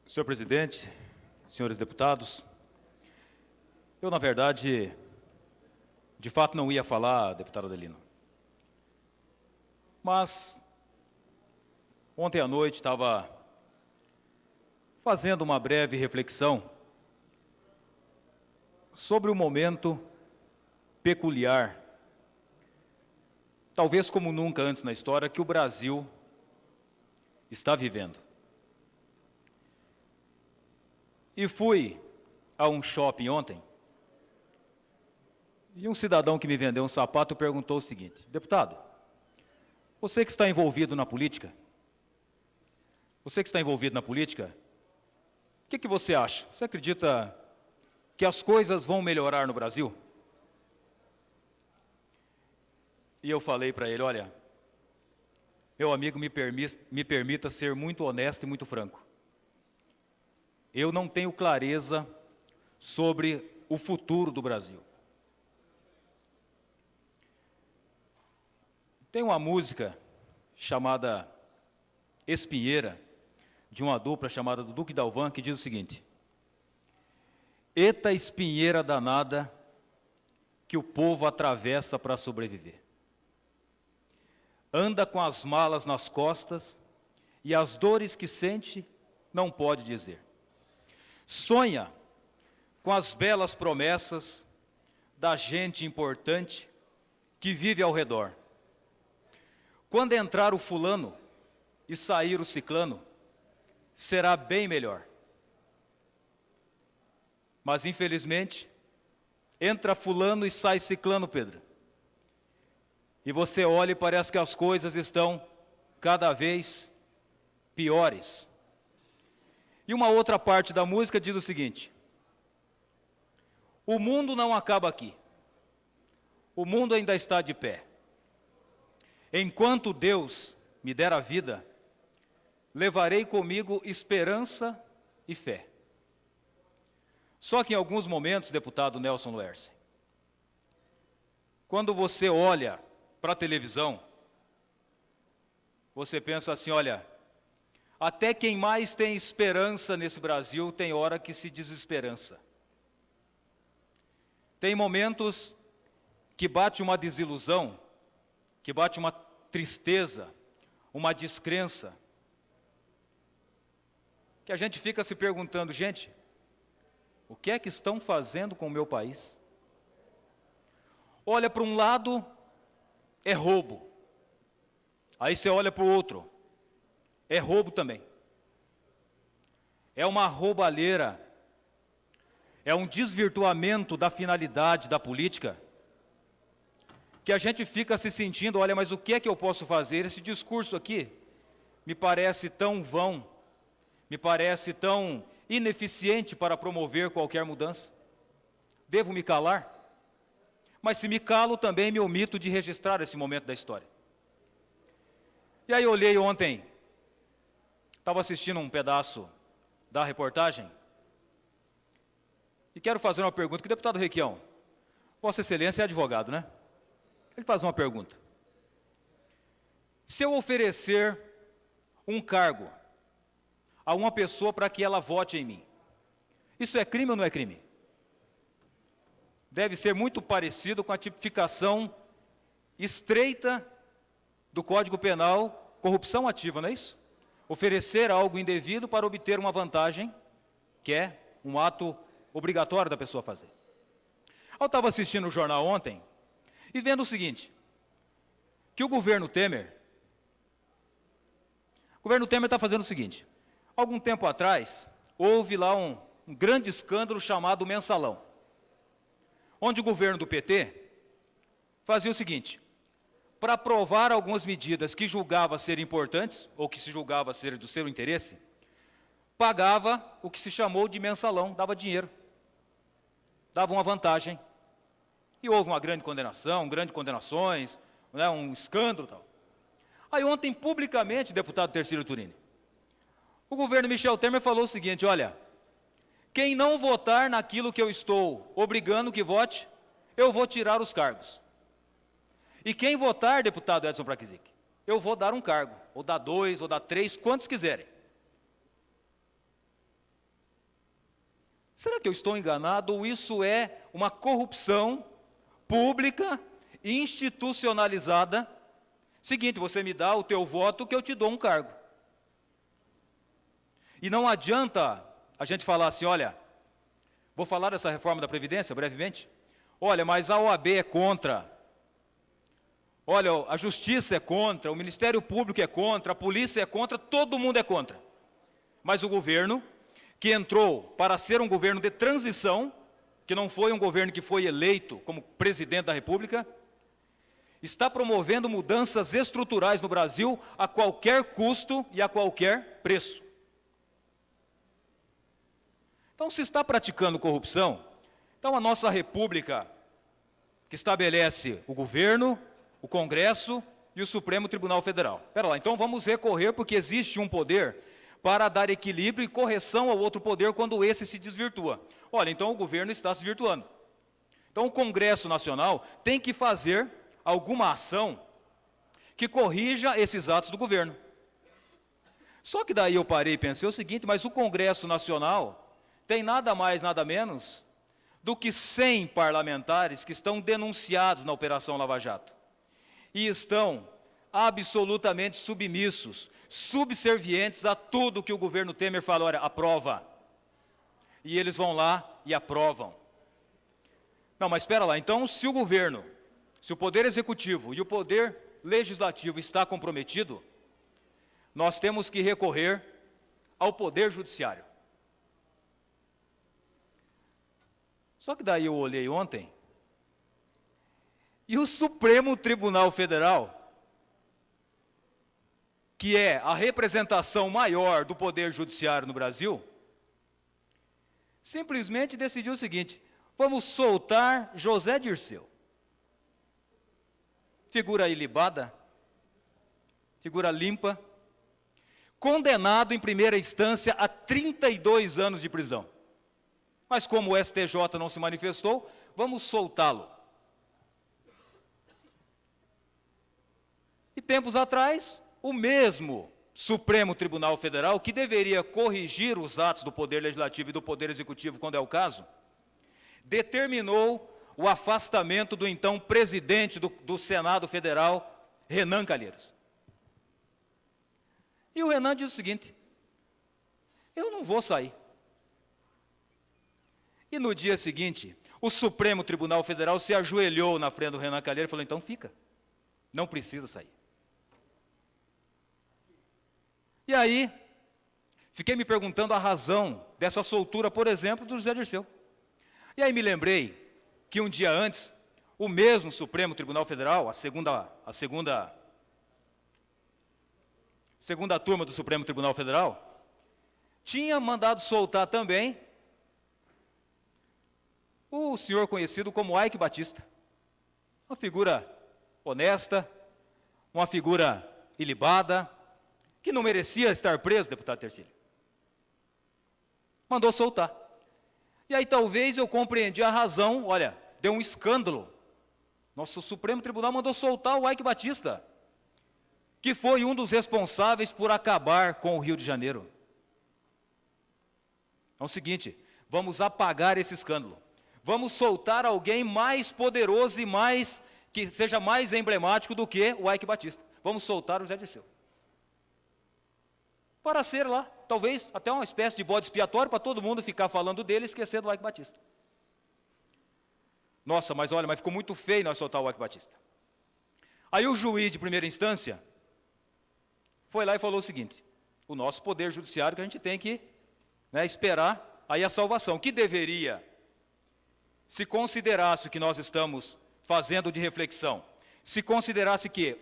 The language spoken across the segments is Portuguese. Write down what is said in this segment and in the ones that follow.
Senhor presidente, senhores deputados, eu, na verdade, de fato não ia falar, deputado Adelino. Mas, ontem à noite estava fazendo uma breve reflexão sobre o momento peculiar, talvez como nunca antes na história, que o Brasil está vivendo. E fui a um shopping ontem, e um cidadão que me vendeu um sapato perguntou o seguinte: deputado, você que está envolvido na política, o que você acha? Você acredita que as coisas vão melhorar no Brasil? E eu falei para ele: olha, meu amigo, me permita ser muito honesto e muito franco. Eu não tenho clareza sobre o futuro do Brasil. Tem uma música chamada Espinheira, de uma dupla chamada do Duque Dalvan, que diz o seguinte: eita espinheira danada que o povo atravessa para sobreviver. Anda com as malas nas costas e as dores que sente não pode dizer. Sonha com as belas promessas da gente importante que vive ao redor. Quando entrar o fulano e sair o ciclano, será bem melhor. Mas, infelizmente, entra fulano e sai ciclano, Pedro. E você olha e parece que as coisas estão cada vez piores. E uma outra parte da música diz o seguinte: o mundo não acaba aqui. O mundo ainda está de pé. Enquanto Deus me der a vida, levarei comigo esperança e fé. Só que em alguns momentos, deputado Nelson Luerce, quando você olha para a televisão, você pensa assim: olha, até quem mais tem esperança nesse Brasil tem hora que se desesperança. Tem momentos que bate uma desilusão, que bate uma tristeza, uma descrença, que a gente fica se perguntando: gente, o que é que estão fazendo com o meu país? Olha para um lado, é roubo. Aí você olha para o outro, é roubo também. É uma roubalheira, é um desvirtuamento da finalidade da política, que a gente fica se sentindo: olha, mas o que é que eu posso fazer? Esse discurso aqui me parece tão vão, me parece tão ineficiente para promover qualquer mudança. Devo me calar? Mas se me calo, também me omito de registrar esse momento da história. E aí eu olhei ontem, estava assistindo um pedaço da reportagem, e quero fazer uma pergunta, que o deputado Requião, Vossa Excelência é advogado, né? Ele faz uma pergunta: se eu oferecer um cargo a uma pessoa para que ela vote em mim, isso é crime ou não é crime? Deve ser muito parecido com a tipificação estreita do Código Penal, corrupção ativa, não é isso? Oferecer algo indevido para obter uma vantagem, que é um ato obrigatório da pessoa fazer. Eu estava assistindo o jornal ontem e vendo o seguinte, que o governo Temer está fazendo o seguinte: algum tempo atrás, houve lá um grande escândalo chamado Mensalão, onde o governo do PT fazia o seguinte: para aprovar algumas medidas que julgava ser importantes, ou que se julgava ser do seu interesse, pagava o que se chamou de mensalão, dava dinheiro, dava uma vantagem. E houve uma grande condenação, grandes condenações, né, um escândalo e tal. Aí ontem, publicamente, deputado Tercílio Turini, o governo Michel Temer falou o seguinte: olha, quem não votar naquilo que eu estou obrigando que vote, eu vou tirar os cargos. E quem votar, deputado Edson Praquizic, eu vou dar um cargo, ou dar 2, ou dar 3, quantos quiserem. Será que eu estou enganado ou isso é uma corrupção pública, institucionalizada? Seguinte, você me dá o teu voto que eu te dou um cargo. E não adianta a gente falar assim, olha, vou falar dessa reforma da Previdência brevemente. Olha, mas a OAB é contra. Olha, a Justiça é contra, o Ministério Público é contra, a Polícia é contra, todo mundo é contra. Mas o governo, que entrou para ser um governo de transição, que não foi um governo que foi eleito como presidente da República, está promovendo mudanças estruturais no Brasil a qualquer custo e a qualquer preço. Então, se está praticando corrupção, então a nossa República, que estabelece o governo, o Congresso e o Supremo Tribunal Federal. Espera lá, então vamos recorrer porque existe um poder para dar equilíbrio e correção ao outro poder quando esse se desvirtua. Olha, então o governo está se virtuando. Então o Congresso Nacional tem que fazer alguma ação que corrija esses atos do governo. Só que daí eu parei e pensei o seguinte, mas o Congresso Nacional tem nada mais, nada menos do que 100 parlamentares que estão denunciados na Operação Lava Jato. E estão absolutamente submissos, subservientes a tudo que o governo Temer fala, olha, aprova. E eles vão lá e aprovam. Não, mas espera lá, então se o governo, se o Poder Executivo e o Poder Legislativo está comprometido, nós temos que recorrer ao Poder Judiciário. Só que daí eu olhei ontem, e o Supremo Tribunal Federal, que é a representação maior do Poder Judiciário no Brasil, simplesmente decidiu o seguinte, vamos soltar José Dirceu. Figura ilibada, figura limpa, condenado em primeira instância a 32 anos de prisão. Mas como o STJ não se manifestou, vamos soltá-lo. E tempos atrás, o mesmo Supremo Tribunal Federal, que deveria corrigir os atos do Poder Legislativo e do Poder Executivo, quando é o caso, determinou o afastamento do então presidente do Senado Federal, Renan Calheiros. E o Renan diz o seguinte, eu não vou sair. E no dia seguinte, o Supremo Tribunal Federal se ajoelhou na frente do Renan Calheiros e falou, então fica, não precisa sair. E aí, fiquei me perguntando a razão dessa soltura, por exemplo, do José Dirceu. E aí me lembrei que um dia antes, o mesmo Supremo Tribunal Federal, a segunda turma do Supremo Tribunal Federal, tinha mandado soltar também o senhor conhecido como Eike Batista. Uma figura honesta, uma figura ilibada, que não merecia estar preso, deputado Tercílio. Mandou soltar. E aí talvez eu compreendi a razão, olha, deu um escândalo. Nosso Supremo Tribunal mandou soltar o Eike Batista, que foi um dos responsáveis por acabar com o Rio de Janeiro. É o seguinte, vamos apagar esse escândalo. Vamos soltar alguém mais poderoso e que seja mais emblemático do que o Eike Batista. Vamos soltar o José Dirceu. Para ser lá, talvez até uma espécie de bode expiatório para todo mundo ficar falando dele e esquecer do Eike Batista. Nossa, mas olha, mas ficou muito feio nós soltar o Eike Batista. Aí o juiz de primeira instância foi lá e falou o seguinte, o nosso Poder Judiciário que a gente tem que esperar aí a salvação, que deveria, se considerasse o que nós estamos fazendo de reflexão, se considerasse que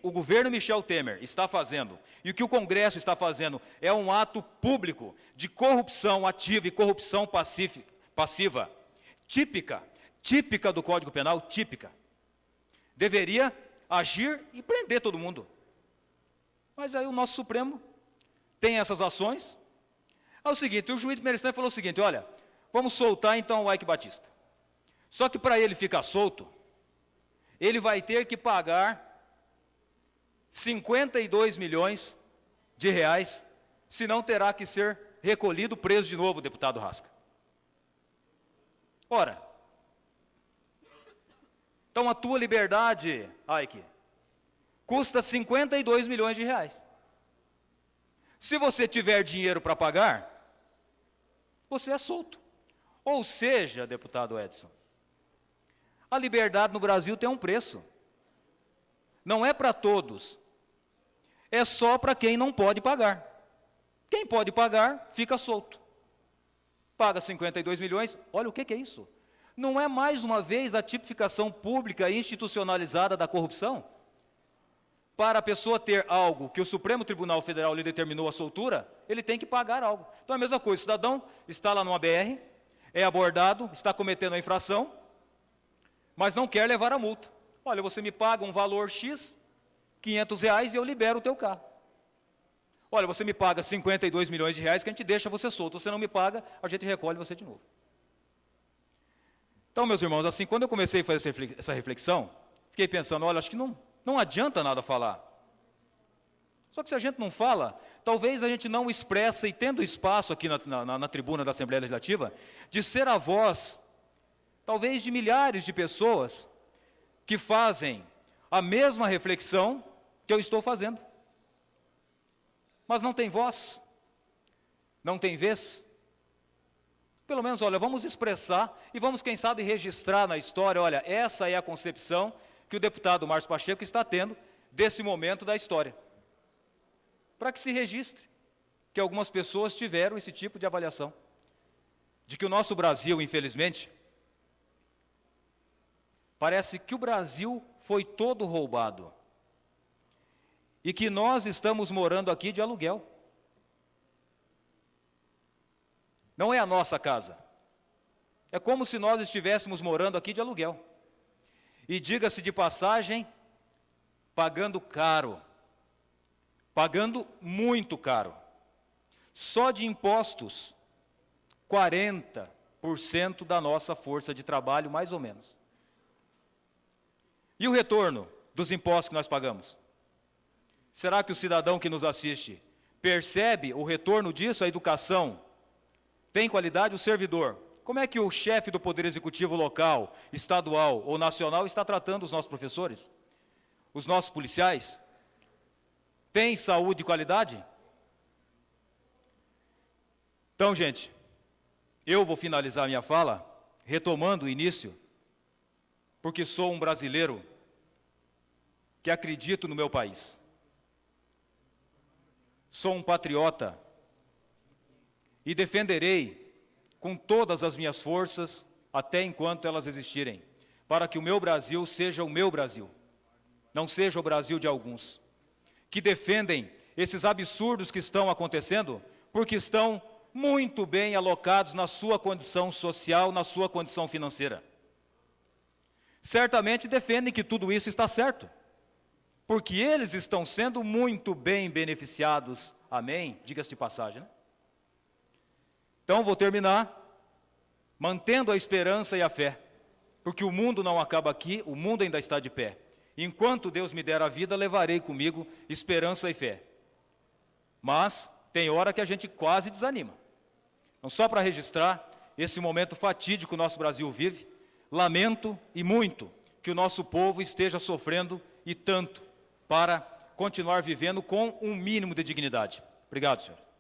o governo Michel Temer está fazendo e o que o Congresso está fazendo é um ato público de corrupção ativa e corrupção passiva, típica do Código Penal, típica, deveria agir e prender todo mundo. Mas aí o nosso Supremo tem essas ações. É o seguinte, o juiz de primeira instância falou o seguinte, olha, vamos soltar então o Eike Batista. Só que para ele ficar solto, ele vai ter que pagar 52 milhões de reais, senão terá que ser recolhido, preso de novo, deputado Rasca. Ora, então a tua liberdade, Ike, custa 52 milhões de reais. Se você tiver dinheiro para pagar, você é solto. Ou seja, deputado Edson, a liberdade no Brasil tem um preço. Não é para todos. É só para quem não pode pagar. Quem pode pagar, fica solto. Paga 52 milhões, olha o que é isso? Não é mais uma vez a tipificação pública e institucionalizada da corrupção? Para a pessoa ter algo que o Supremo Tribunal Federal lhe determinou a soltura, ele tem que pagar algo. Então é a mesma coisa, o cidadão está lá numa BR, é abordado, está cometendo a infração, mas não quer levar a multa. Olha, você me paga um valor X, 500 reais, e eu libero o teu carro. Olha, você me paga 52 milhões de reais que a gente deixa você solto. Você não me paga, a gente recolhe você de novo. Então, meus irmãos, assim, quando eu comecei a fazer essa reflexão, fiquei pensando, olha, acho que não adianta nada falar. Só que se a gente não fala, talvez a gente não expressa, e tendo espaço aqui na tribuna da Assembleia Legislativa, de ser a voz, talvez de milhares de pessoas, que fazem a mesma reflexão que eu estou fazendo. Mas não tem voz, não tem vez. Pelo menos, olha, vamos expressar e vamos, quem sabe, registrar na história, olha, essa é a concepção que o deputado Márcio Pacheco está tendo desse momento da história. Para que se registre que algumas pessoas tiveram esse tipo de avaliação. De que o nosso Brasil, infelizmente, parece que o Brasil foi todo roubado. E que nós estamos morando aqui de aluguel. Não é a nossa casa. É como se nós estivéssemos morando aqui de aluguel. E diga-se de passagem, pagando caro. Pagando muito caro. Só de impostos, 40% da nossa força de trabalho, mais ou menos. E o retorno dos impostos que nós pagamos? Será que o cidadão que nos assiste percebe o retorno disso? A educação tem qualidade? O servidor, como é que o chefe do Poder Executivo local, estadual ou nacional está tratando os nossos professores? Os nossos policiais? Tem saúde e qualidade? Então, gente, eu vou finalizar a minha fala retomando o início, porque sou um brasileiro que acredito no meu país. Sou um patriota e defenderei com todas as minhas forças, até enquanto elas existirem, para que o meu Brasil seja o meu Brasil, não seja o Brasil de alguns, que defendem esses absurdos que estão acontecendo, porque estão muito bem alocados na sua condição social, na sua condição financeira. Certamente defendem que tudo isso está certo, porque eles estão sendo muito bem beneficiados. Amém? Diga-se de passagem, né? Então, vou terminar mantendo a esperança e a fé, porque o mundo não acaba aqui, o mundo ainda está de pé. Enquanto Deus me der a vida, levarei comigo esperança e fé. Mas tem hora que a gente quase desanima. Então, só para registrar esse momento fatídico que o nosso Brasil vive, lamento e muito que o nosso povo esteja sofrendo e tanto, para continuar vivendo com um mínimo de dignidade. Obrigado, senhores.